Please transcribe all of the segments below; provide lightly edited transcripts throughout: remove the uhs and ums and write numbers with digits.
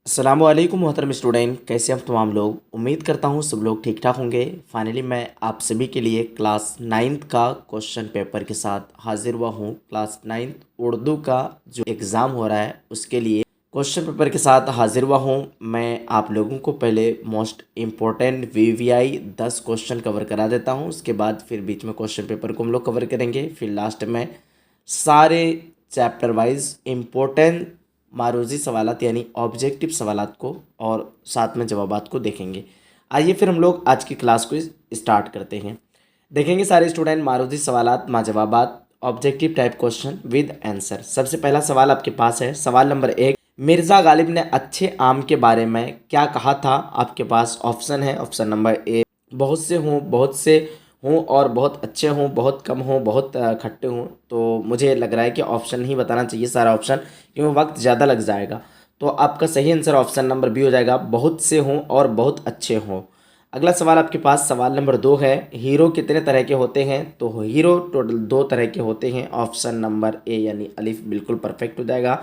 अस्सलामुअलैकुम मोहतरम स्टूडेंट, कैसे हम तमाम लोग। उम्मीद करता हूँ सब लोग ठीक ठाक होंगे। फाइनली मैं आप सभी के लिए क्लास नाइन्थ का क्वेश्चन पेपर के साथ हाजिर हुआ हूँ। क्लास नाइन्थ उर्दू का जो एग्ज़ाम हो रहा है उसके लिए क्वेश्चन पेपर के साथ हाजिर हुआ हूँ। मैं आप लोगों को पहले most important VVI 10 question cover करा देता हूँ। उसके बाद फिर बीच में क्वेश्चन पेपर को हम लोग कवर करेंगे। फिर लास्ट में सारे चैप्टर वाइज इम्पोर्टेंट मारूजी सवालात यानी ऑब्जेक्टिव सवालात को और साथ में जवाबात को देखेंगे। आइए फिर हम लोग आज की क्लास को स्टार्ट करते हैं। देखेंगे सारे स्टूडेंट मारूजी सवालात मा जवाबात objective type question with answer. सबसे पहला सवाल आपके पास है। सवाल नंबर 1, मिर्ज़ा गालिब ने अच्छे आम के बारे में क्या कहा था। आपके पास ऑप्शन है। ऑप्शन नंबर ए, बहुत से हों, बहुत से हों और बहुत अच्छे हों, बहुत कम हों, बहुत खट्टे हों। तो मुझे लग रहा है कि ऑप्शन ही बताना चाहिए सारा ऑप्शन, क्योंकि वक्त ज़्यादा लग जाएगा। तो आपका सही आंसर ऑप्शन नंबर बी हो जाएगा, बहुत से हों और बहुत अच्छे हों। अगला सवाल आपके पास सवाल नंबर 2 है। हीरो कितने तरह के होते हैं। तो हीरो टोटल 2 तरह के होते हैं। ऑप्शन नंबर ए यानी अलिफ बिल्कुल परफेक्ट हो जाएगा।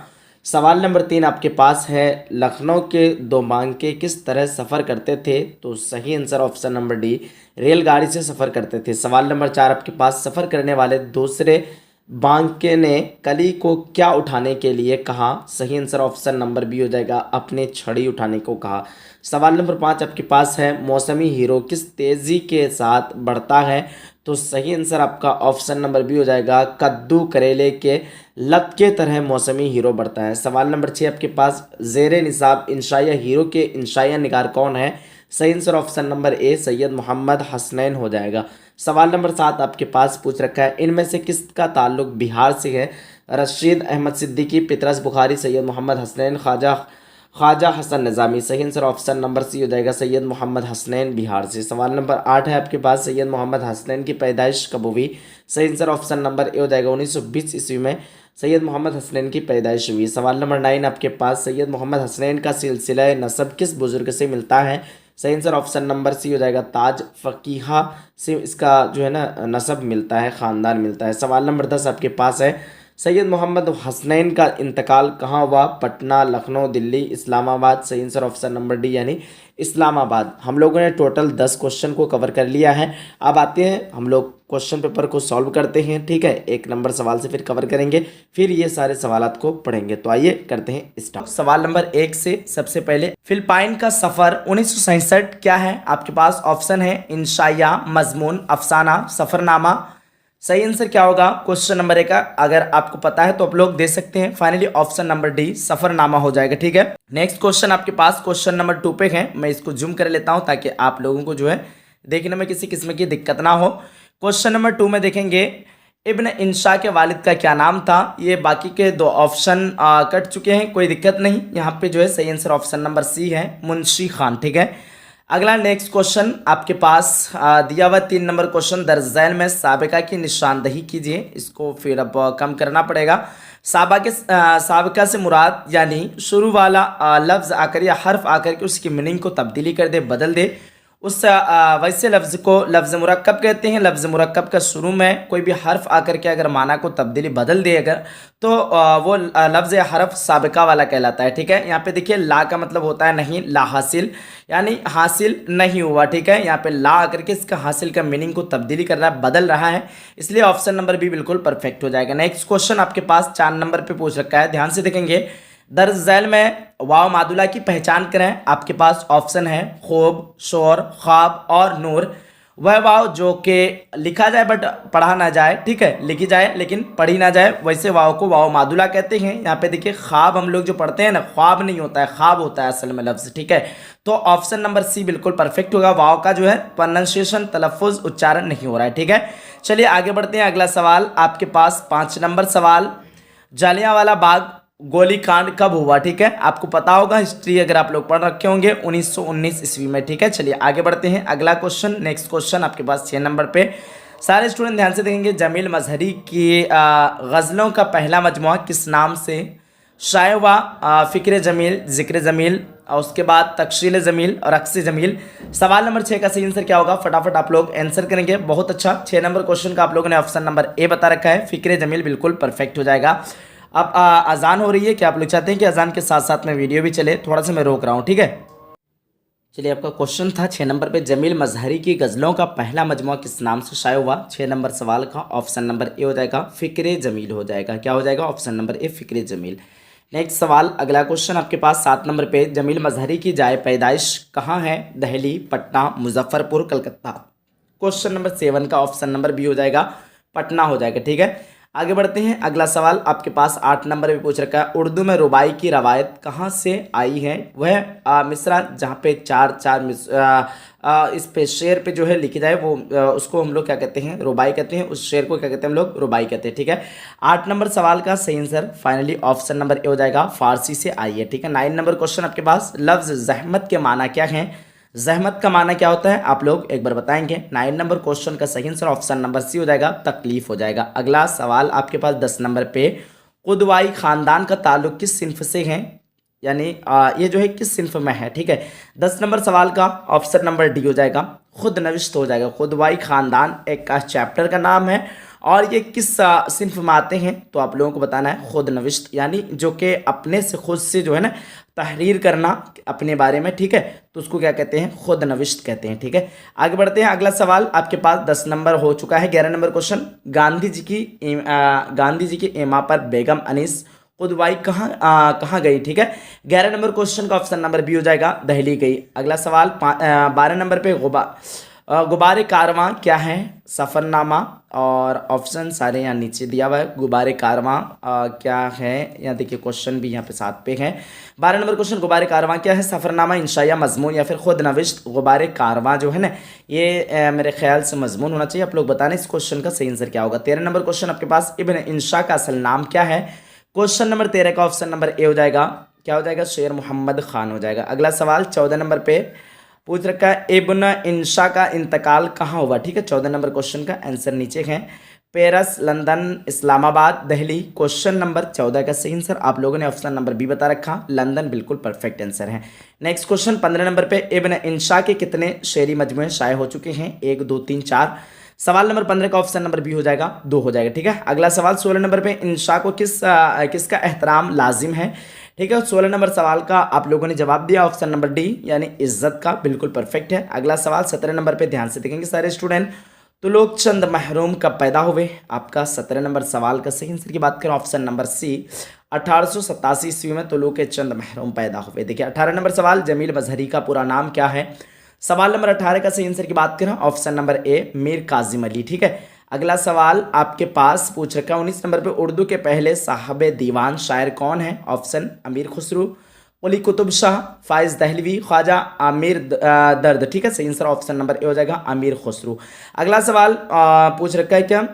सवाल नंबर 3 आपके पास है। लखनऊ के दो मांके किस तरह सफ़र करते थे। तो सही आंसर ऑप्शन नंबर डी, रेलगाड़ी से सफ़र करते थे। सवाल नंबर 4 आपके पास, सफ़र करने वाले दूसरे बांके ने कली को क्या उठाने के लिए कहा। सही आंसर ऑप्शन नंबर बी हो जाएगा, अपने छड़ी उठाने को कहा। सवाल नंबर 5 आपके पास है। मौसमी हीरो किस तेज़ी के साथ बढ़ता है। तो सही आंसर आपका ऑप्शन नंबर बी हो जाएगा, कद्दू करेले के लत के तरह मौसमी हीरो बढ़ता है। सवाल नंबर 6 आपके पास, जेर निसाब इंशाइया हीरो के इंशाइया निगार कौन है। सही answer option number A, Syed Mohammad Hasnain हो जाएगा। सवाल नंबर 7 आपके पास पूछ रखा है। इनमें से किसका ताल्लुक बिहार से है। रशीद अहमद सिद्दीकी, पितरस बुखारी, सैयद मोहम्मद हसनैन, ख्वाजा हसन निज़ामी। सही आंसर ऑप्शन नंबर सी हो जाएगा, सैयद मोहम्मद हसनैन बिहार से। सवाल नंबर 8 है आपके पास, सैयद मोहम्मद हसनैन की पैदाइश कब हुई। सही आंसर ऑप्शन नंबर ए हो जाएगा, 1920 ईस्वी में सैयद मोहम्मद हसनैन की पैदाइश हुई। सवाल नंबर 9 आपके पास, सैयद मोहम्मद हसनैन का सिलसिला नसब किस बुजुर्ग से मिलता है। सही आंसर ऑप्शन नंबर सी हो जाएगा, ताज फ़कीहा से इसका जो है ना नसब मिलता है, ख़ानदान मिलता है। सवाल नंबर 10 आपके पास है। सैयद मोहम्मद हसनैन का इंतकाल कहाँ हुआ। पटना, लखनऊ, दिल्ली, इस्लामाबाद। सही आंसर ऑप्शन नंबर डी यानी इस्लामाबाद। हम लोगों ने टोटल 10 क्वेश्चन को कवर कर लिया है। अब आते हैं हम लोग क्वेश्चन पेपर को सॉल्व करते हैं। ठीक है, एक नंबर सवाल से फिर कवर करेंगे, फिर ये सारे सवालात को पढ़ेंगे। तो आइए करते हैं स्टार्ट। सवाल नंबर 1 से सबसे पहले, फिलिपाइन का सफ़र 1967 क्या है। आपके पास ऑप्शन है इंशाइया, मजमून, अफसाना, सफ़रनामा। सही आंसर क्या होगा क्वेश्चन नंबर 1 का, अगर आपको पता है तो आप लोग दे सकते हैं। Finally option number D, Safarnama हो जाएगा। ठीक है, नेक्स्ट क्वेश्चन आपके पास क्वेश्चन नंबर 2 पे है। मैं इसको जूम कर लेता हूं ताकि आप लोगों को जो है देखने में किसी किस्म की दिक्कत ना हो। क्वेश्चन नंबर 2 में देखेंगे, इब्न इंशा के वालिद का क्या नाम था। ये बाकी के 2 ऑप्शन कट चुके हैं, कोई दिक्कत नहीं। यहाँ पे जो है सही आंसर ऑप्शन नंबर सी है, मुंशी खान। ठीक है, अगला नेक्स्ट क्वेश्चन आपके पास दिया हुआ 3 नंबर क्वेश्चन, दर्जैल में साबिका की निशानदही कीजिए। इसको फिर अब कम करना पड़ेगा। साबिका से मुराद यानी शुरू वाला लफ्ज़ आकर या हर्फ आकर के उसकी मीनिंग को तब्दीली कर दे, बदल दे। उस वैसे लफ्ज़ को लफ्ज़ मुरक्कब कहते हैं। लफ्ज़ मुरक्कब का शुरू में कोई भी हर्फ आकर के अगर माना को तब्दीली बदल दे अगर, तो वो लफ्ज़ या हर्फ साबिका वाला कहलाता है। ठीक है, यहाँ पे देखिए ला का मतलब होता है नहीं, ला हासिल यानी हासिल नहीं हुआ। ठीक है, यहाँ पे ला आकर के इसका हासिल का मीनिंग को तब्दीली कर रहा है, बदल रहा है, इसलिए ऑप्शन नंबर बी बिल्कुल परफेक्ट हो जाएगा। नेक्स्ट क्वेश्चन आपके पास 4 नंबर पे पूछ रखा है, ध्यान से देखेंगे। दर्ज झैल में वाव मादुला की पहचान करें। आपके पास ऑप्शन है खूब, शोर, ख्वाब और नूर। वह वाव जो कि लिखा जाए बट पढ़ा ना जाए। ठीक है, लिखी जाए लेकिन पढ़ी ना जाए, वैसे वाव को वाव मादुला कहते हैं। यहाँ पे देखिए ख्वाब हम लोग जो पढ़ते हैं ना, ख्वाब नहीं होता है, ख्वाब होता है असल में लफ्ज़। ठीक है, तो ऑप्शन नंबर सी बिल्कुल परफेक्ट होगा। वाव का जो है प्रोनाउंसिएशन, तलफ़ुज़, उच्चारण नहीं हो रहा है। ठीक है, चलिए आगे बढ़ते हैं। अगला सवाल आपके पास 5 नंबर सवाल, जालियांवाला बाग गोलीकांड कब हुआ। ठीक है, आपको पता होगा, हिस्ट्री अगर आप लोग पढ़ रखे होंगे, 1919 ईस्वी में। ठीक है, चलिए आगे बढ़ते हैं। अगला क्वेश्चन, नेक्स्ट क्वेश्चन आपके पास 6 नंबर पे। सारे स्टूडेंट ध्यान से देखेंगे। जमील मजहरी की गज़लों का पहला मजमुआ किस नाम से शाये हुआ। फ़िक्र जमील, ज़िक्र जमील, और उसके बाद तकशील जमील और अक्स जमील। सवाल नंबर 6 का सही आंसर क्या होगा, फटाफट आप लोग आंसर करेंगे। बहुत अच्छा, 6 नंबर क्वेश्चन का आप लोगों ने ऑप्शन नंबर ए बता रखा है, फ़िक्र जमील बिल्कुल परफेक्ट हो जाएगा। अब अजान हो रही है, क्या आप लोग चाहते हैं कि अजान के साथ साथ में वीडियो भी चले? थोड़ा सा मैं रोक रहा हूँ, ठीक है। चलिए, आपका क्वेश्चन था 6 नंबर पे, जमील मजहरी की गज़लों का पहला मजमूआ किस नाम से शाया हुआ? 6 नंबर सवाल का ऑप्शन नंबर ए हो जाएगा फ़िक्रे जमील हो जाएगा। क्या हो जाएगा? ऑप्शन नंबर ए फ़िक्रे जमील। नेक्स्ट सवाल, अगला क्वेश्चन आपके पास 7 नंबर पे, जमील मजहरी की जाए पैदाइश कहाँ है? दिल्ली, पटना, मुजफ्फरपुर, कलकत्ता। क्वेश्चन नंबर 7 का ऑप्शन नंबर बी हो जाएगा पटना हो जाएगा, ठीक है। आगे बढ़ते हैं, अगला सवाल आपके पास 8 नंबर पे पूछ रखा है, उर्दू में रुबाई की रवायत कहाँ से आई है? वह मिसरा जहाँ पे चार चार इस पे शेर पे जो है लिखी जाए वो उसको हम लोग क्या कहते हैं? रुबाई कहते हैं। उस शेर को क्या कहते हैं हम लोग? रुबाई कहते हैं, ठीक है। 8 नंबर सवाल का सही आंसर फाइनली ऑप्शन नंबर ए हो जाएगा, फारसी से आई है, ठीक है। 9 नंबर क्वेश्चन आपके पास, लफ्ज जहमत के माना क्या है? जहमत का माना क्या होता है आप लोग एक बार बताएंगे? 9 नंबर क्वेश्चन का सही आंसर ऑप्शन नंबर सी हो जाएगा, तकलीफ हो जाएगा। अगला सवाल आपके पास 10 नंबर पे, कुदवाई खानदान का ताल्लुक किस सिन्फ से है? यानी ये जो है किस सिन्फ में है, ठीक है। 10 नंबर सवाल का ऑप्शन नंबर डी हो जाएगा, खुद नविश्त हो जाएगा। खुदवाई खानदान एक चैप्टर का नाम है और ये किस सिन्फ में आते हैं तो आप लोगों को बताना है खुद नविश्त, यानी जो कि अपने से खुद से जो है ना तहरीर करना अपने बारे में, ठीक है, तो उसको क्या कहते हैं? खुद नविश्त कहते हैं, ठीक है। आगे बढ़ते हैं, अगला सवाल आपके पास 10 नंबर हो चुका है। 11 नंबर क्वेश्चन, गांधी जी की इमा पर बेगम अनीस कुदवाई कहाँ गई, ठीक है। 11 नंबर क्वेश्चन का ऑप्शन नंबर बी हो जाएगा, दिल्ली गई। अगला सवाल 12 नंबर पे, गुबारे कारवां क्या है? सफ़रनामा, और ऑप्शन सारे यहाँ नीचे दिया हुआ है। गुबारे कारवां क्या है? यहाँ देखिए क्वेश्चन भी यहाँ पे साथ पे है। 12 नंबर क्वेश्चन, गुबारे कारवां क्या है? सफ़रनामा, इंशाया, मजमून या फिर खुद नविश्त। गुबारे कारवां जो है ना ये मेरे ख्याल से मजमून होना चाहिए। आप लोग बताना इस क्वेश्चन का सही आंसर क्या होगा। 13 नंबर क्वेश्चन आपके पास, इब्न इंशा का असल नाम क्या है? क्वेश्चन नंबर 13 का ऑप्शन नंबर ए हो जाएगा, क्या हो जाएगा? शेर मोहम्मद खान हो जाएगा। अगला सवाल 14 नंबर पे पूछ रखा है, इब्न इंशा का इंतकाल कहाँ हुआ, ठीक है। 14 नंबर क्वेश्चन का आंसर नीचे है, Paris, London, Islamabad, Delhi. Question number 14 का सही आंसर आप लोगों ने ऑप्शन नंबर बी बता रखा, लंदन, बिल्कुल परफेक्ट आंसर है। नेक्स्ट क्वेश्चन 15 नंबर पे, इब्न इंशा के कितने शेरी मजमूए शाये हो चुके हैं? 1, 2, 3, 4। सवाल नंबर 15 का ऑप्शन नंबर बी हो जाएगा, 2 हो जाएगा, ठीक है। अगला सवाल 16 नंबर पे, इंशा को किसका एहतराम लाजिम है, ठीक है। 16 नंबर सवाल का आप लोगों ने जवाब दिया ऑप्शन नंबर डी, यानी इज्जत का, बिल्कुल परफेक्ट है। अगला सवाल 17 नंबर पे, ध्यान से देखेंगे सारे स्टूडेंट, तो लोग चंद महरूम कब पैदा हुए? आपका 17 नंबर सवाल का सही आंसर की बात करें ऑप्शन नंबर सी, 1887 ईस्वी में तुलुक चंद महरूम पैदा हुए। देखिए 18 नंबर सवाल, जमील मजहरी का पूरा नाम क्या है? सवाल नंबर 18 का सही आंसर की बात करें ऑप्शन नंबर ए, मीर काजिम अली, ठीक है। अगला सवाल आपके पास पूछ रखा है 19 नंबर पे, उर्दू के पहले साहब दीवान शायर कौन है? ऑप्शन अमीर खुसरू, कुली कुतुब शाह, फाइज दहलवी, ख्वाजा आमिर दर्द, ठीक है। सही आंसर ऑप्शन नंबर ए हो जाएगा, अमीर खुसरू। अगला सवाल पूछ रखा है क्या,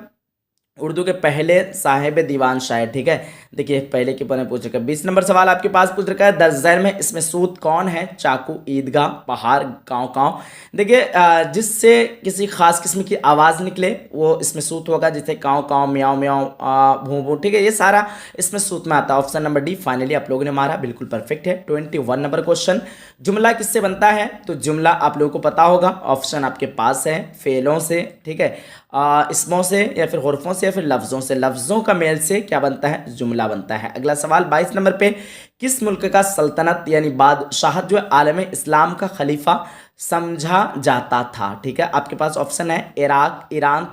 उर्दू के पहले साहिब दीवान शायर, ठीक है। देखिए पहले के पन्ने पूछ रखा है। 20 नंबर सवाल आपके पास पूछ रखा है, दर्जैर में इसमें सूद कौन है? चाकू, ईदगाह, पहाड़, काँव काँव। देखिए जिससे किसी खास किस्म की आवाज़ निकले वो इसमें सूत होगा, जैसे काँव काँव, म्याओ म्याओ, भूं भूं, ठीक है। ये सारा इसमें सूत में आता है। ऑप्शन नंबर डी फाइनली आप लोगों ने मारा, बिल्कुल परफेक्ट है। 21 नंबर क्वेश्चन, जुमला किससे बनता है? तो जुमला आप लोगों को पता होगा, ऑप्शन आपके पास है, फेलों से, ठीक है, इसमों से या फिर हुर्फों से या फिर लफ्ज़ों से। लफ्ज़ों का मेल से क्या बनता है? जुमला बनता है। अगला सवाल 22 नंबर पे, किस मुल्क का सल्तनत यानी बादशाहत जो है आलम इस्लाम का खलीफा समझा जाता था, ठीक है। आपके पास ऑप्शन है इराक, ईरान,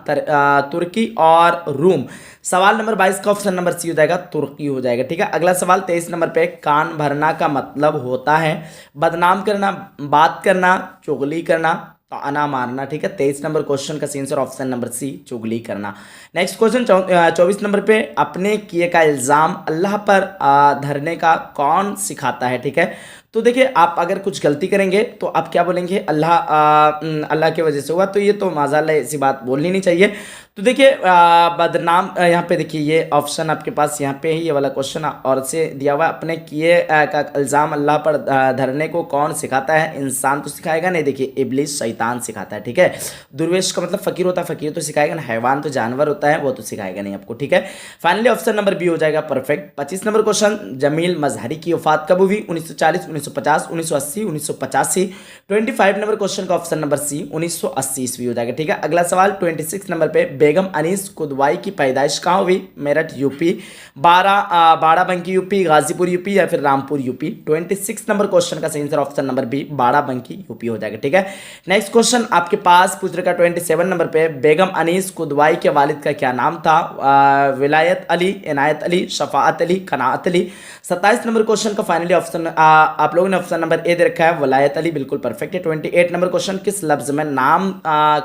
तुर्की और रूम। सवाल नंबर 22 का ऑप्शन नंबर सी हो जाएगा, तुर्की हो जाएगा, ठीक है। अगला सवाल 23 नंबर पे, कान भरना का मतलब होता है बदनाम करना, बात करना, चुगली करना, ताना मारना, ठीक है। 23 नंबर क्वेश्चन का आंसर ऑप्शन नंबर सी, चुगली करना। नेक्स्ट क्वेश्चन 24 नंबर पे, अपने किए का इल्ज़ाम अल्लाह पर धरने का कौन सिखाता है, ठीक है। तो देखिए आप अगर कुछ गलती करेंगे तो आप क्या बोलेंगे? अल्लाह की वजह से हुआ, तो ये तो माज़ाल्लाह ऐसी बात बोलनी नहीं चाहिए। तो देखिए बदनाम यहाँ पे देखिए ये ऑप्शन आपके पास यहाँ पे ही ये वाला क्वेश्चन और से दिया हुआ है, अपने किए का इल्ज़ाम अल्लाह पर धरने को कौन सिखाता है? इंसान तो सिखाएगा नहीं, देखिए इब्लीस शैतान सिखाता है, ठीक है। दुर्वेश का मतलब फ़कीर होता है, फ़कीर तो सिखाएगा ना, हैवान तो जानवर होता है वो तो सिखाएगा नहीं आपको, ठीक है। फाइनली ऑप्शन नंबर बी हो जाएगा perfect. 25 number question, Jamil Mazhari की वफात कब हुई? 1940, 1950, 1980, 1985। 25 नंबर क्वेश्चन का ऑप्शन नंबर सी 1980 ईस्वी हो जाएगा। ठीक है, अगला सवाल 26 नंबर पे बेगम अनीस कुदवाई की पैदाइश कहाँ हुई? Meerut UP, Barabanki UP, Ghazipur UP या फिर रामपुर यूपी। 26 नंबर क्वेश्चन का सही answer option number B Barabanki UP हो जाएगा। ठीक है, नेक्स्ट क्वेश्चन आपके पास पूछ रखा 27 नंबर पे बेगम अनीस कुदवाई के वालिद का क्या नाम था? विलायत अली, इनायत अली, शफाअत अली, कनाअत अली। 27 नंबर क्वेश्चन का फाइनली ऑप्शन आप लोगों ने ऑप्शन नंबर ए दे रखा है विलायत अली, बिल्कुल परफेक्ट है। 28 नंबर क्वेश्चन किस लफ्ज में नाम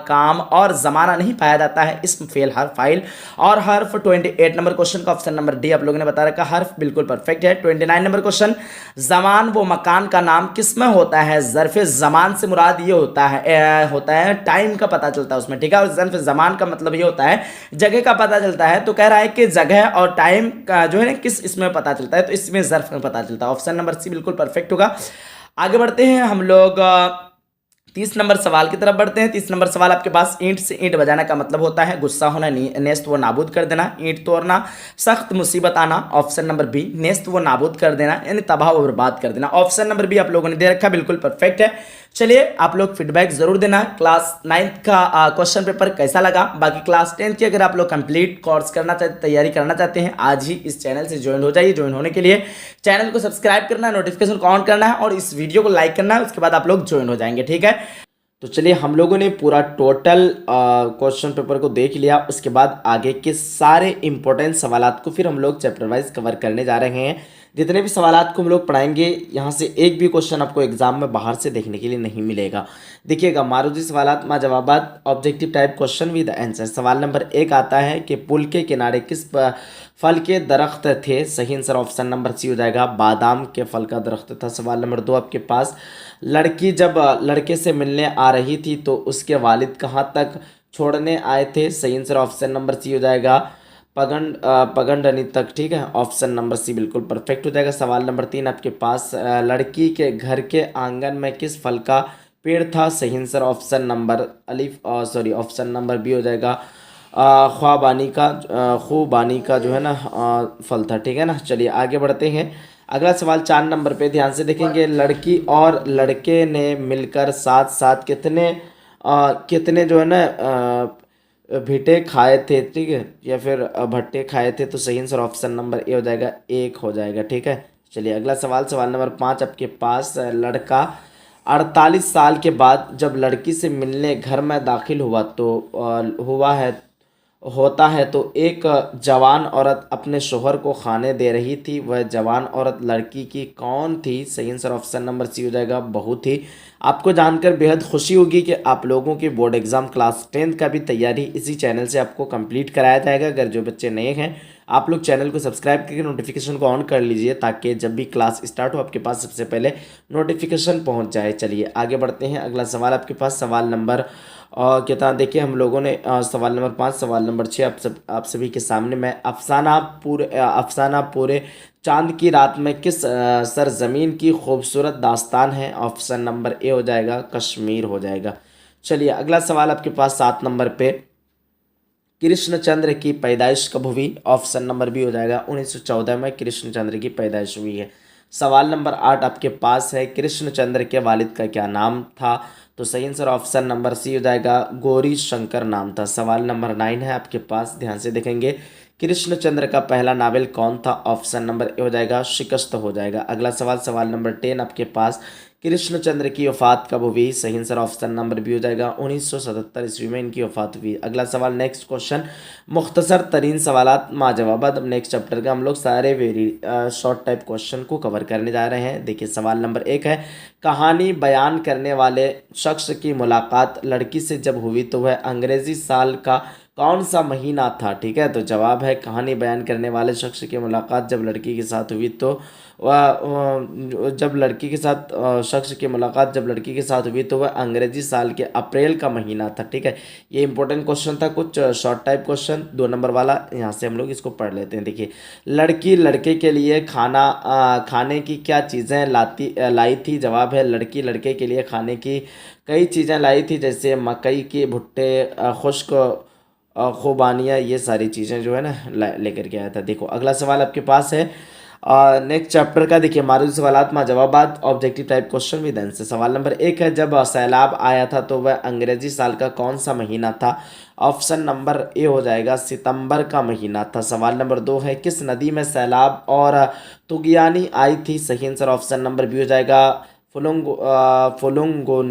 काम और जमाना नहीं पाया जाता है? इसम, फेल, हर्फ, फाइल और हर्फ। 28 नंबर क्वेश्चन का ऑप्शन नंबर डी आप लोगों ने बता रखा हर्फ, बिल्कुल परफेक्ट है। 29 नंबर क्वेश्चन जमान वो मकान का नाम किस में होता है? ज़र्फ जमान से मुराद ये होता है टाइम का पता चलता है उसमें। ठीक है, और ज़र्फ जमान का मतलब ये होता है जगह का पता चलता है। तो कह रहा है कि जगह और टाइम का जो है ना किस इसमें पता चलता है, तो इसमें ज़र्फ में पता चलता है। ऑप्शन नंबर सी बिल्कुल परफेक्ट होगा। आगे बढ़ते हैं हम लोग 30 नंबर सवाल की तरफ बढ़ते हैं। 30 नंबर सवाल आपके पास ईंट से ईंट बजाना का मतलब होता है गुस्सा होना, नेस्त व नाबूद कर देना, ईंट तोड़ना, सख्त मुसीबत आना। ऑप्शन नंबर बी नेस्त व नाबूद कर देना यानी तबाह व बर्बाद कर देना। ऑप्शन नंबर बी आप लोगों ने दे रखा, बिल्कुल परफेक्ट है। चलिए आप लोग फीडबैक जरूर देना क्लास 9th का क्वेश्चन पेपर कैसा लगा। बाकी क्लास 10th की अगर आप लोग कंप्लीट कोर्स करना चाहते, तैयारी करना चाहते हैं, आज ही इस चैनल से ज्वाइन हो जाइए। ज्वाइन होने के लिए चैनल को सब्सक्राइब करना है, नोटिफिकेशन को ऑन करना है और इस वीडियो को लाइक करना है, उसके बाद आप लोग ज्वाइन हो जाएंगे। ठीक है, तो चलिए हम लोगों ने पूरा टोटल क्वेश्चन पेपर को देख लिया। उसके बाद आगे के सारे इंपॉर्टेंट सवालात को फिर हम लोग चैप्टर वाइज कवर करने जा रहे हैं। जितने भी सवालात को हम लोग पढ़ाएंगे यहाँ से एक भी क्वेश्चन आपको एग्जाम में बाहर से देखने के लिए नहीं मिलेगा। देखिएगा, मारूजी सवालात मा जवाबात objective type question with answer. सवाल नंबर 1 आता है कि पुल के किनारे किस फल के दरख्त थे? सही आंसर ऑप्शन नंबर सी हो जाएगा, बादाम के फल का दरख्त था। सवाल नंबर 2 आपके पास, लड़की जब लड़के से मिलने आ रही थी तो उसके वालिद कहाँ तक छोड़ने आए थे? सही आंसर ऑप्शन नंबर सी हो जाएगा, पगंडनी तक। ठीक है, ऑप्शन नंबर सी बिल्कुल परफेक्ट हो जाएगा। सवाल नंबर 3 आपके पास, लड़की के घर के आंगन में किस फल का पेड़ था? सही answer option number option number B हो जाएगा, खूबानी का जो है ना फल था। ठीक है ना, चलिए आगे बढ़ते हैं। अगला सवाल 4 नंबर पे ध्यान से देखेंगे, लड़की और लड़के ने मिलकर साथ साथ कितने जो है ना भीटे खाए थे? ठीक है, या फिर भट्टे खाए थे? तो सही आंसर ऑप्शन नंबर ए हो जाएगा, 1 हो जाएगा। ठीक है, चलिए अगला सवाल, सवाल नंबर 5 आपके पास, लड़का 48 साल के बाद जब लड़की से मिलने घर में दाखिल हुआ तो होता है तो एक जवान औरत अपने शोहर को खाने दे रही थी। वह जवान औरत लड़की की कौन थी? सही आंसर ऑप्शन नंबर सी हो जाएगा, बहू थी। आपको जानकर बेहद खुशी होगी कि आप लोगों की बोर्ड एग्जाम क्लास 10th का भी तैयारी इसी चैनल से आपको कंप्लीट कराया जाएगा। अगर जो बच्चे नए हैं आप लोग चैनल को सब्सक्राइब करके नोटिफिकेशन को ऑन कर लीजिए ताकि जब भी क्लास स्टार्ट हो आपके पास सबसे पहले नोटिफिकेशन पहुंच जाए। चलिए आगे बढ़ते हैं। अगला सवाल आपके पास सवाल नंबर कितना देखिए हम लोगों ने सवाल नंबर 5 सवाल नंबर 6 आप सभी के सामने मैं अफसाना पूरे चांद की रात में किस सरजमीन की खूबसूरत दास्तान है? ऑप्शन नंबर ए हो जाएगा, कश्मीर हो जाएगा। चलिए अगला सवाल आपके पास 7 नंबर पे, कृष्णचंद्र की पैदाइश कब हुई? ऑप्शन नंबर बी हो जाएगा, 1914 में कृष्णचंद्र की पैदाइश हुई है। सवाल नंबर 8 आपके पास है, कृष्णचंद्र के वालिद का क्या नाम था? तो सही आंसर ऑप्शन नंबर सी हो जाएगा, गौरी शंकर नाम था। सवाल नंबर 9 है आपके पास, ध्यान से देखेंगे, कृष्णचंद्र का पहला नावल कौन था? ऑप्शन नंबर ए हो जाएगा, शिकस्त हो जाएगा। अगला सवाल सवाल नंबर 10 आपके पास, कृष्णचंद्र की वफ़ात कब हुई? सही आंसर ऑप्शन नंबर बी हो जाएगा, 1977 ईस्वी में इनकी वफ़ात हुई। अगला सवाल नेक्स्ट क्वेश्चन, मुख्तसर तरीन सवालात मा जवाबात। अब नेक्स्ट चैप्टर का हम लोग सारे शॉर्ट टाइप क्वेश्चन को कवर करने जा रहे हैं। देखिए सवाल नंबर 1 है, कहानी बयान करने वाले शख्स की मुलाकात लड़की से जब हुई तो वह अंग्रेज़ी साल का कौन सा महीना था? ठीक है, तो जवाब है, कहानी बयान करने वाले शख्स की मुलाकात जब लड़की के साथ हुई तो शख्स की मुलाकात जब लड़की के साथ हुई तो वह अंग्रेजी साल के अप्रैल का महीना था। ठीक है, ये इंपॉर्टेंट क्वेश्चन था, कुछ शॉर्ट टाइप क्वेश्चन 2 नंबर वाला, यहाँ से हम लोग इसको पढ़ लेते हैं। देखिए, लड़की लड़के के लिए खाने की क्या चीज़ें लाई थी? जवाब है, लड़की लड़के के लिए खाने की कई चीज़ें लाई थी, जैसे मकई के भुट्टे, खुश्क खुबानियाँ, ये सारी चीज़ें जो है ना लेकर के आया था। देखो अगला सवाल आपके पास है, नेक्स्ट चैप्टर का देखिए मारूल सवालात मा जवाबात objective type question with answer. सवाल नंबर 1 है, जब सैलाब आया था तो वह अंग्रेजी साल का कौन सा महीना था? ऑप्शन नंबर ए हो जाएगा सितंबर का महीना था। सवाल नंबर 2 है, किस नदी में सैलाब और तुगयानी आई थी? सही आंसर ऑप्शन नंबर बी हो जाएगा फुलुंगो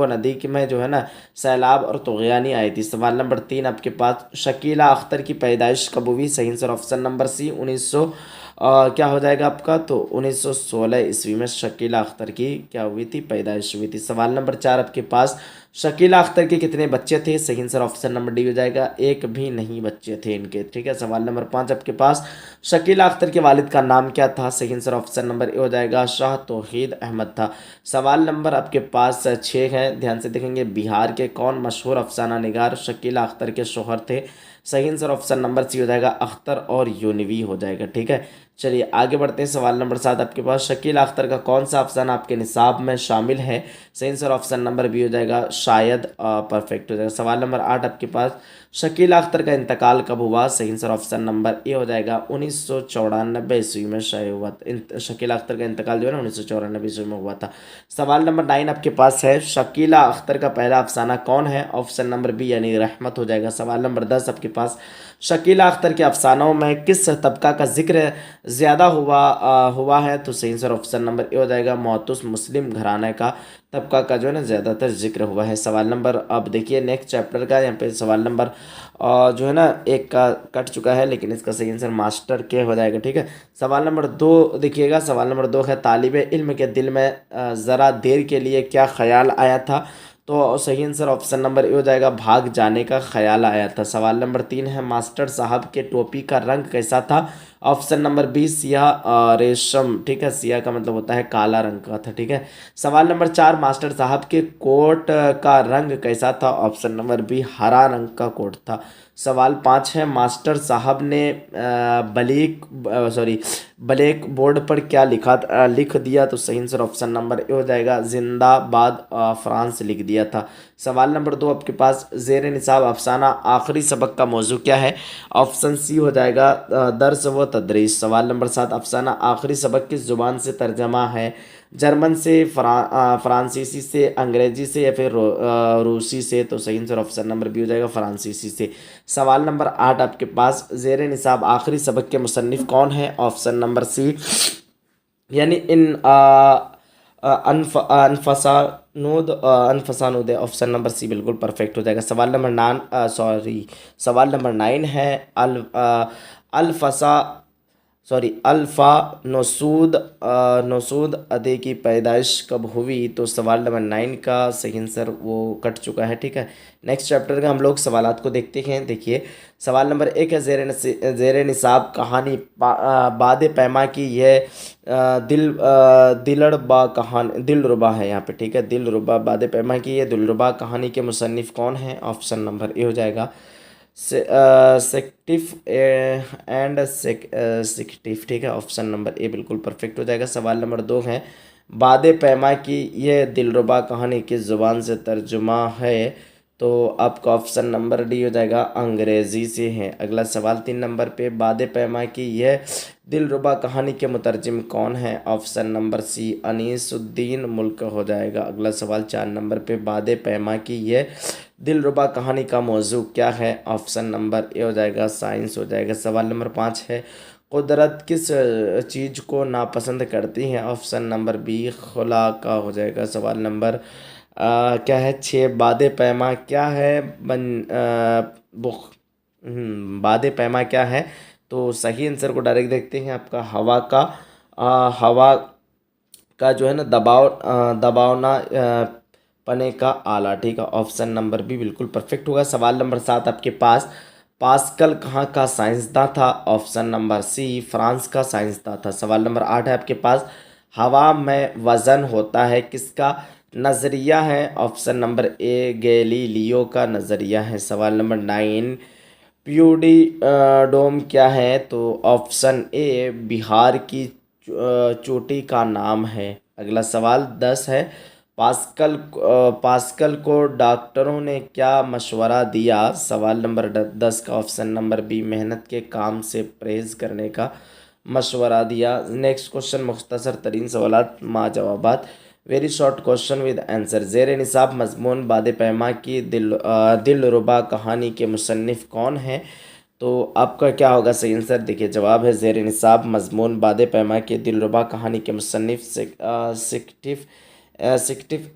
नदी की में जो है ना सैलाब और तुगयानी आई थी। सवाल नंबर 3 आपके पास, शकीला अख्तर की पैदाइश कब हुई? सही आंसर ऑप्शन नंबर सी 1900 क्या हो जाएगा आपका, तो 1916 ईस्वी में शकीला अख्तर की क्या हुई थी, पैदाइश हुई थी। सवाल नंबर 4 आपके पास, शकीला अख्तर के कितने बच्चे थे? सही आंसर ऑप्शन नंबर डी हो जाएगा, एक भी नहीं बच्चे थे इनके। ठीक है। सवाल नंबर 5 आपके पास, शकीला अख्तर के वालिद का नाम क्या था? सही आंसर ऑप्शन नंबर ए हो जाएगा, शाह तौहीद अहमद था। सवाल नंबर आपके पास 6 है, ध्यान से देखेंगे, बिहार के कौन मशहूर अफसाना निगार शकीला अख्तर के शोहर थे? सही आंसर ऑप्शन नंबर सी हो जाएगा, अख्तर और यूनवी हो जाएगा। ठीक है। चलिए आगे बढ़ते हैं। सवाल नंबर 7 आपके पास, शकीला अख्तर का कौन सा अफसाना आपके निसाब में शामिल है? सही आंसर ऑप्शन नंबर बी हो जाएगा, शायद परफेक्ट हो जाएगा। सवाल नंबर 8 आपके पास, शकीला अख्तर का इंतकाल कब हुआ? सही आंसर ऑप्शन नंबर ए हो जाएगा, 1994 ईस्वी में शायद हुआ था। शकीला अख्तर का इंतकाल जो है ना 1994 ईस्वी में हुआ था। सवाल नंबर 9 आपके पास है, शकीला अख्तर का पहला अफसाना कौन है? ऑप्शन नंबर बी यानी रहमत हो जाएगा। सवाल नंबर 10 आपके पास, शकीला अख्तर के अफसानों में किस तबका का जिक्र ज़्यादा हुआ है? तो सही आंसर ऑप्शन नंबर ए हो जाएगा, मोहतुस मुस्लिम घराने का तबका का जो है ना ज़्यादातर जिक्र हुआ है। सवाल नंबर, अब देखिए नेक्स्ट चैप्टर का यहाँ पे सवाल नंबर जो है ना एक का कट चुका है, लेकिन इसका सही आंसर मास्टर के हो जाएगा। ठीक है। सवाल नंबर 2 देखिएगा, सवाल नंबर 2 है, तालिबे इल्म के दिल में ज़रा देर के लिए क्या ख्याल आया था? तो सही आंसर ऑप्शन नंबर ए हो जाएगा, भाग जाने का ख्याल आया था। सवाल नंबर 3 है, मास्टर साहब के टोपी का रंग कैसा था? ऑप्शन नंबर बी सियाह रेशम। ठीक है। सियाह का मतलब होता है काला रंग का था। ठीक है। सवाल नंबर 4, मास्टर साहब के कोट का रंग कैसा था? ऑप्शन नंबर बी हरा रंग का कोट था। सवाल 5 है, मास्टर साहब ने ब्लैक बोर्ड पर क्या लिख दिया? तो सही आंसर ऑप्शन नंबर ए हो जाएगा, जिंदाबाद फ्रांस लिख दिया था। सवाल नंबर 2 आपके पास, जेर निसाब अफसाना आखिरी सबक का मौजू क्या है? ऑप्शन सी हो जाएगा, दर्स व तदरीस। सवाल नंबर 7, अफसाना आखिरी सबक किस जुबान से तर्जमा है? जर्मन से, फ्रांसीसी से, अंग्रेजी से या फिर रूसी से? तो सही आंसर ऑप्शन नंबर बी हो जाएगा, फ्रांसीसी से। सवाल नंबर 8 आपके पास, जेर निसाब आखिरी सबक के मुसन्निफ कौन है? ऑप्शन नंबर सी यानी अनफसानुद ऑप्शन नंबर सी बिल्कुल परफेक्ट हो जाएगा। सवाल नंबर 9 है, अल्फसा अल्फ़ा नसूद अदे की पैदाइश कब हुई? तो सवाल नंबर 9 का सही आंसर वो कट चुका है। ठीक है। नेक्स्ट चैप्टर का हम लोग सवालात को देखते हैं। देखिए सवाल नंबर 1 है, ज़ेर निसाब कहानी बाद पैमा की यह दिलरुबा है यहाँ पे। ठीक है। दिलरुबा बाद पैमा की यह दिलरुबा कहानी के मुसन्निफ कौन है? ऑप्शन नंबर ए हो जाएगा, सेक्टिफ एंड सेक्टिव। ठीक है। ऑप्शन नंबर ए बिल्कुल परफेक्ट हो जाएगा। सवाल नंबर 2 है, बादे पैमा की यह दिलरुबा कहानी किस ज़ुबान से तर्जुमा है? तो आपका ऑप्शन नंबर डी हो जाएगा, अंग्रेज़ी से है। अगला सवाल 3 नंबर पे, बादे पैमा की यह दिलरुबा कहानी के मुतरजिम कौन है? ऑप्शन नंबर सी अनीसुद्दीन मुल्क हो जाएगा। अगला सवाल 4 नंबर पे, बादे पैमा की यह दिलरुबा कहानी का मौजू क्या है? ऑप्शन नंबर ए हो जाएगा, साइंस हो जाएगा। सवाल नंबर 5 है, कुदरत किस चीज़ को नापसंद करती है? ऑप्शन नंबर बी खुला का हो जाएगा। सवाल नंबर क्या है 6, बादे पैमा क्या है? बादे पैमा क्या है? तो सही आंसर को डायरेक्ट देखते हैं, आपका हवा का जो है ना दबावना पने का आला। ठीक है। ऑप्शन नंबर बी बिल्कुल परफेक्ट होगा। सवाल नंबर 7 आपके पास, पास्कल कहाँ का साइंसदान था? ऑप्शन नंबर सी फ्रांस का साइंसदान था। सवाल नंबर 8 है आपके पास, हवा में वज़न होता है किसका नज़रिया है? ऑप्शन नंबर ए गैलीलियो का नज़रिया है। सवाल नंबर 9, प्यूडी डोम क्या है? तो ऑप्शन ए बिहार की चोटी का नाम है। अगला सवाल 10 है, पास्कल को डॉक्टरों ने क्या मशवरा दिया? सवाल नंबर 10 का ऑप्शन नंबर बी मेहनत के काम से परहेज करने का मशवरा दिया। नेक्स्ट क्वेश्चन, मुख्तसर तरीन सवालात मा जवाबात, very short question with answer. ज़ेर निसाब मजमून बाद पैमा की दिलरुबा कहानी के मुसन्निफ़ कौन है? तो आपका क्या होगा सही आंसर? देखिए जवाब है ज़ेर निसाब मजमून बाद पैमा के दिलरुबा कहानी के मुसन्निफ़ सिक्टिफ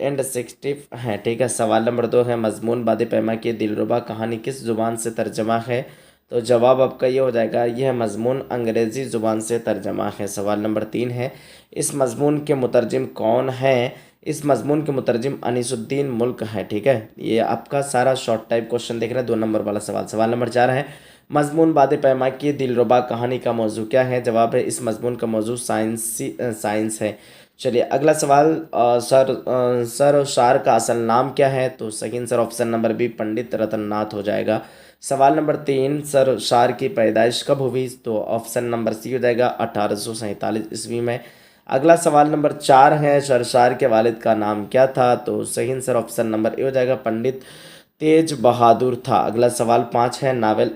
एंड सिक्टिफ हैं, ठीक है। सवाल नंबर 2 है, मजमून बाद पैमा की दिलरुबा कहानी किस ज़ुबान से तर्जमा है? तो जवाब आपका ये हो जाएगा, यह मजमून अंग्रेज़ी ज़ुबान से तर्जमा है। सवाल नंबर 3 है, इस मजमून के मुतरजिम कौन हैं? इस मजमून के मुतरजिम अनीसुद्दीन मुल्क है, ठीक है। ये आपका सारा शॉर्ट टाइप क्वेश्चन देख रहे हैं, 2 नंबर वाला सवाल। सवाल नंबर 4 है, मजमून बाद पैमा की दिलरुबा कहानी का मौजू क्या है? जवाब है, इस मजमून का मौजू साइंस है। चलिए अगला सवाल, सर और शार का असल नाम क्या है? तो सही आंसर ऑप्शन नंबर बी पंडित रतन नाथ हो जाएगा। सवाल नंबर 3, सर शार की पैदाइश कब हुई? तो ऑप्शन नंबर सी हो जाएगा 1847 ईस्वी में। अगला सवाल नंबर 4 है, सरशार के वालिद का नाम क्या था? तो सही आंसर ऑप्शन नंबर ए हो जाएगा, पंडित तेज बहादुर था। अगला सवाल 5 है, नावल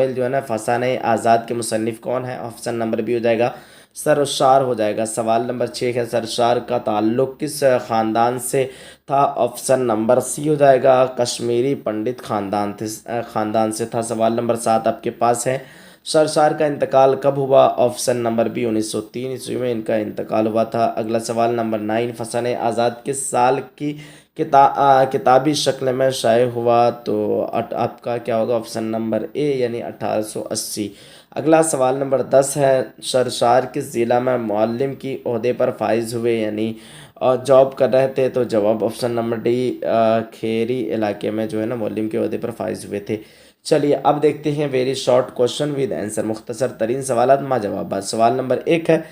जो है ना फसाने आज़ाद के मुसन्निफ़ कौन है? ऑप्शन नंबर बी हो जाएगा, सरशार हो जाएगा। सवाल नंबर 6 है, सरशार का ताल्लुक़ किस ख़ानदान से था? ऑप्शन नंबर सी हो जाएगा, कश्मीरी पंडित ख़ानदान से था। सवाल नंबर 7 आपके पास है, सरशार का इंतकाल कब हुआ? ऑप्शन नंबर बी 1903 ईस्वी में इनका इंतकाल हुआ था। अगला सवाल नंबर 9, फसाने आज़ाद किस साल की किताबी शक्ल में शाये हुआ? तो आपका क्या होगा? ऑप्शन नंबर ए यानी 1880। अगला सवाल नंबर 10 है, सरशार किस ज़िला में मुअल्लिम की ओहदे पर फाइज हुए यानी जॉब कर रहे थे? तो जवाब ऑप्शन नंबर डी खेरी इलाके में जो है ना मुअल्लिम के ओहदे पर फाइज हुए थे। चलिए अब देखते हैं very short question with answer, मुख्तसर तरीन सवालात मा जवाबात। सवाल नंबर 1 है,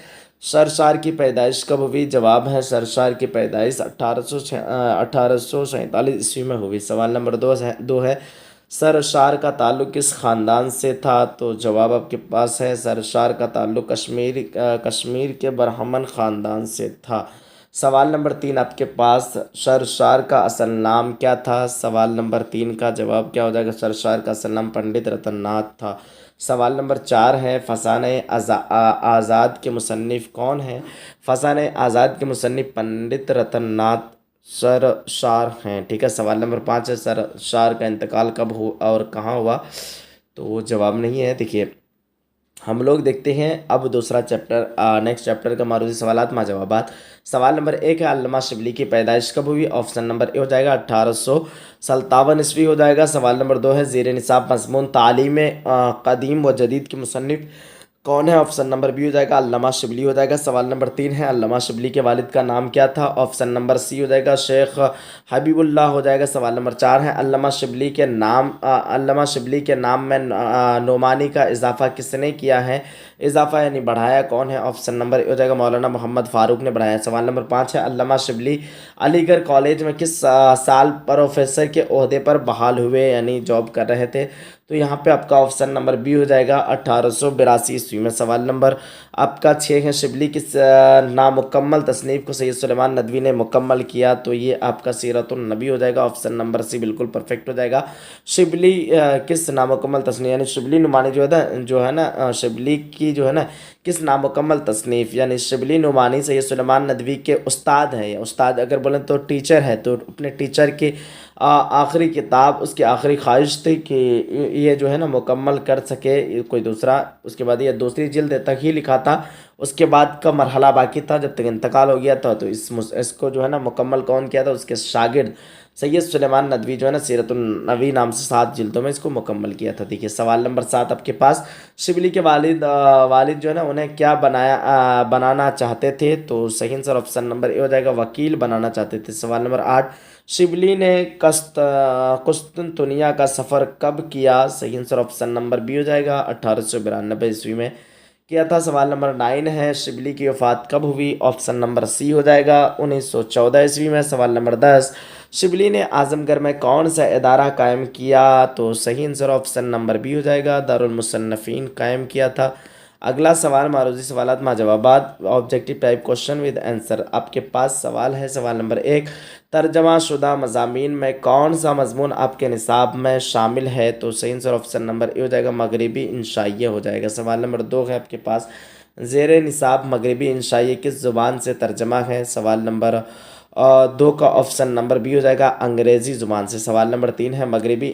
सरशार की पैदाइश कब हुई? जवाब है, सरशार की पैदाइश 1847 ईस्वी में हुई। सवाल नंबर 2 है, सरशार का ताल्लुक़ किस ख़ानदान से था? तो जवाब आपके पास है, सरशार का ताल्लुक़ कश्मीर के ब्राह्मण ख़ानदान से था। सवाल नंबर 3 आपके पास, सरशार का असल नाम क्या था? सवाल नंबर 3 का जवाब क्या हो जाएगा? सरशार का असल नाम पंडित रतन नाथ था। सवाल नंबर 4 है, फसाने आज़ाद के मुसन्निफ़ कौन है? फसाने आज़ाद के मुसन्निफ़ पंडित रतन नाथ सरशार हैं, ठीक है। सवाल नंबर 5 है, सरशार का इंतकाल कब हुआ और कहाँ हुआ? तो वो जवाब नहीं है। देखिए हम लोग देखते हैं अब दूसरा चैप्टर, नेक्स्ट चैप्टर का मारूजी सवालात मा जवाबात। सवाल नंबर 1 है, अल्लामा शिबली की पैदाइश कब हुई? ऑप्शन नंबर ए हो जाएगा 1857 ईस्वी हो जाएगा। सवाल नंबर 2 है, ज़ेर निसाब मज़मून तालीम कदीम व जदीद के मुसन्निफ़ कौन है? ऑप्शन नंबर बी हो जाएगा, अल्लामा शिबली हो जाएगा। सवाल नंबर 3 है, अल्लामा शिबली के वालिद का नाम क्या था? ऑप्शन नंबर सी हो जाएगा, शेख हबीबुल्लाह हो जाएगा। सवाल नंबर 4 है, अल्लामा शिबली के नाम में नोमानी का इजाफा किसने किया है? इजाफा यानी बढ़ाया कौन है? ऑप्शन नंबर ए हो जाएगा, मौलाना मोहम्मद फ़ारूक ने बढ़ाया। सवाल नंबर 5 है, अल्लामा शिबली अलीगढ़ कॉलेज में किस साल प्रोफेसर के ओहदे पर बहाल हुए यानी जॉब कर रहे थे? तो यहाँ पे आपका ऑप्शन नंबर बी हो जाएगा 1882 ईस्वी में। सवाल नंबर आपका 6 है, शिबली किस नामुकम्मल तसनीफ़ को सैयद सुलेमान नदवी ने मुकम्मल किया? तो ये आपका सीरतुन नबी हो जाएगा। ऑप्शन नंबर सी बिल्कुल परफेक्ट हो जाएगा। शिबली किस नामुकम्मल तसनीफ़ यानी शिबली नुमानी जो है ना शिबली की जो है ना किस नामुकम्मल तसनीफ़ यानी शिबली नुमानी सैयद सुलेमान नदवी के उस्ताद है, या उस्ताद अगर बोलें तो टीचर है, तो अपने टीचर के आखिरी किताब उसकी आखिरी ख्वाहिश थी कि ये जो है ना मुकम्मल कर सके कोई दूसरा, उसके बाद ये दूसरी जिल्द तक ही लिखा था, उसके बाद का मरहला बाकी था जब तक इंतकाल हो गया था। तो इसको जो है ना मुकम्मल कौन किया था? उसके शागिर्द सैयद सुलेमान नदवी जो है ना सीरतुन नबी नाम से 7 जिल्दों में इसको मुकम्मल किया था। देखिए सवाल नंबर 7 आपके पास, शिबली के वालिद जो है ना उन्हें क्या बनाना चाहते थे? तो सही आंसर ऑप्शन नंबर ए हो जाएगा, वकील बनाना चाहते थे। सवाल नंबर 8, शिबली ने कुस्तुनतुनिया का सफ़र कब किया? सही आंसर ऑप्शन नंबर बी हो जाएगा, 1892 ईस्वी में किया था। सवाल नंबर 9 है, शिबली की वफ़ात कब हुई? ऑप्शन नंबर सी हो जाएगा, 1914 ईस्वी में। सवाल नंबर 10, शिबली ने आज़मगढ़ में कौन सा इदारा कायम किया? तो सही आंसर ऑप्शन नंबर बी हो जाएगा, दारुल मुसन्नफ़ीन कायम किया था। अगला सवाल मारूजी सवालात मा जवाबात objective type question with answer. आपके पास सवाल है, सवाल नंबर 1, तर्जमा शुदा मज़ामीन में कौन सा मजमून आपके निसाब में शामिल है? तो सही आंसर ऑप्शन नंबर ए हो जाएगा, मगरिबी इंशाइया हो जाएगा। सवाल नंबर 2 है आपके पास, ज़ेर निसाब मगरिबी इंशाइया किस ज़ुबान से तर्जमा है? सवाल नंबर 2 का ऑप्शन नंबर बी हो जाएगा, अंग्रेज़ी ज़ुबान से। सवाल नंबर 3 है, मगरिबी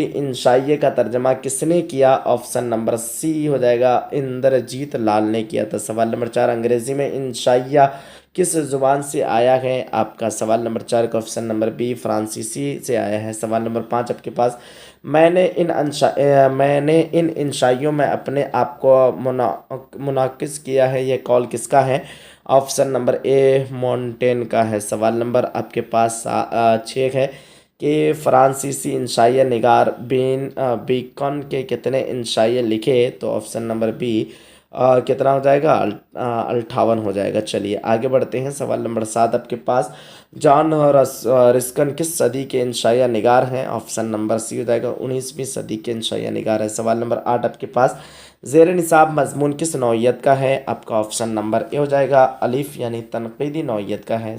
इंशाइये का तर्जमा किसने किया? ऑप्शन नंबर सी हो जाएगा, इंद्रजीत लाल ने किया था। सवाल नंबर 4, अंग्रेज़ी में इंशाइया किस ज़ुबान से आया है? आपका सवाल नंबर 4 का ऑप्शन नंबर बी, फ्रांसीसी से आया है। सवाल नंबर 5 आपके पास, मैंने इन इंशाइयों में अपने आप को मुनाकिस किया है, ये कौल किसका है? ऑप्शन नंबर ए, मोंटेन का है। सवाल नंबर आपके पास 6 है कि फ्रांसीसी इंशाइया निगार बीकन के कितने इंशाइया लिखे? तो ऑप्शन नंबर बी कितना हो जाएगा? 58 हो जाएगा। चलिए आगे बढ़ते हैं। सवाल नंबर 7 आपके पास, जॉन रिस्कन किस सदी के इंशाइया निगार हैं? ऑप्शन नंबर सी हो जाएगा, 19वीं सदी के इंशाइया निगार है। सवाल नंबर 8 आपके पास, ज़ेर निसाब मजमून किस नौइयत का है? आपका ऑप्शन नंबर ए हो जाएगा, अलिफ यानी तनकीदी नौइयत का है।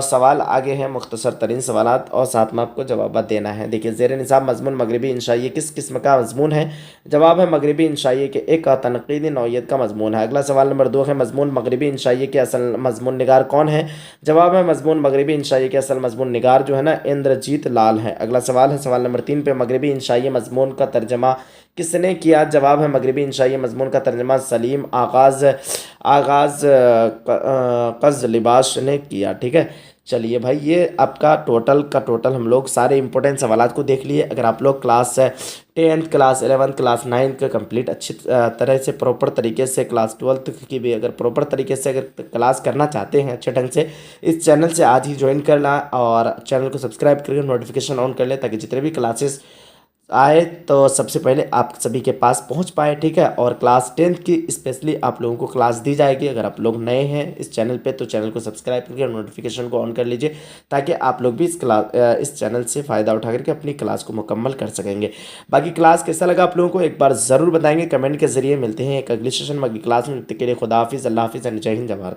सवाल आगे हैं, मुख्तसर तरीन सवालात और साथ में आपको जवाब देना है। देखिए, ज़ेर निसाब मजमून मगरिबी इंशाइये किस किस्म का मजमून है? जवाब है, मगरिबी इंशाइये के एक तनकीदी नौइयत का मजमून है। अगला सवाल नंबर 2 है, मजमून मगरिबी इंशाइये के असल मजमून निगार कौन है? जवाब है, मजमून मगरिबी इंशाइये के असल मजमून निगार जो है ना, इंद्रजीत लाल है। अगला सवाल है, सवाल नंबर 3 पे, मगरिबी इंशाइये मजमून का तर्जमा किसने किया? जवाब है, मगरिबी इंशाइये मजमून का तर्जमा सलीम आगाज़ कज़ लिबास ने किया। ठीक है, चलिए भाई, ये आपका टोटल का टोटल हम लोग सारे इंपॉर्टेंट सवालात को देख लिए। अगर आप लोग class 10th class 11th class 9th का कंप्लीट अच्छी तरह से प्रॉपर तरीके से, क्लास 12th की भी अगर प्रॉपर तरीके से अगर क्लास करना चाहते हैं अच्छे ढंग से, इस चैनल से आज ही ज्वाइन कर ला और चैनल को सब्सक्राइब करके नोटिफिकेशन ऑन कर ले, ताकि जितने भी क्लासेस आए तो सबसे पहले आप सभी के पास पहुंच पाए। ठीक है, और क्लास 10th की स्पेशली आप लोगों को क्लास दी जाएगी। अगर आप लोग नए हैं इस चैनल पे तो चैनल को सब्सक्राइब करके नोटिफिकेशन को ऑन कर लीजिए, ताकि आप लोग भी इस चैनल से फ़ायदा उठा करके अपनी क्लास को मुकम्मल कर सकेंगे। बाकी क्लास कैसा लगा आप लोगों को एक बार ज़रूर बताएंगे कमेंट के जरिए। मिलते हैं एक अगली सेशन में, अगली क्लास में। तब तक के लिए खुदा हाफिज़, अल्लाह हाफिज़ एंड जय हिंद, जय भारत।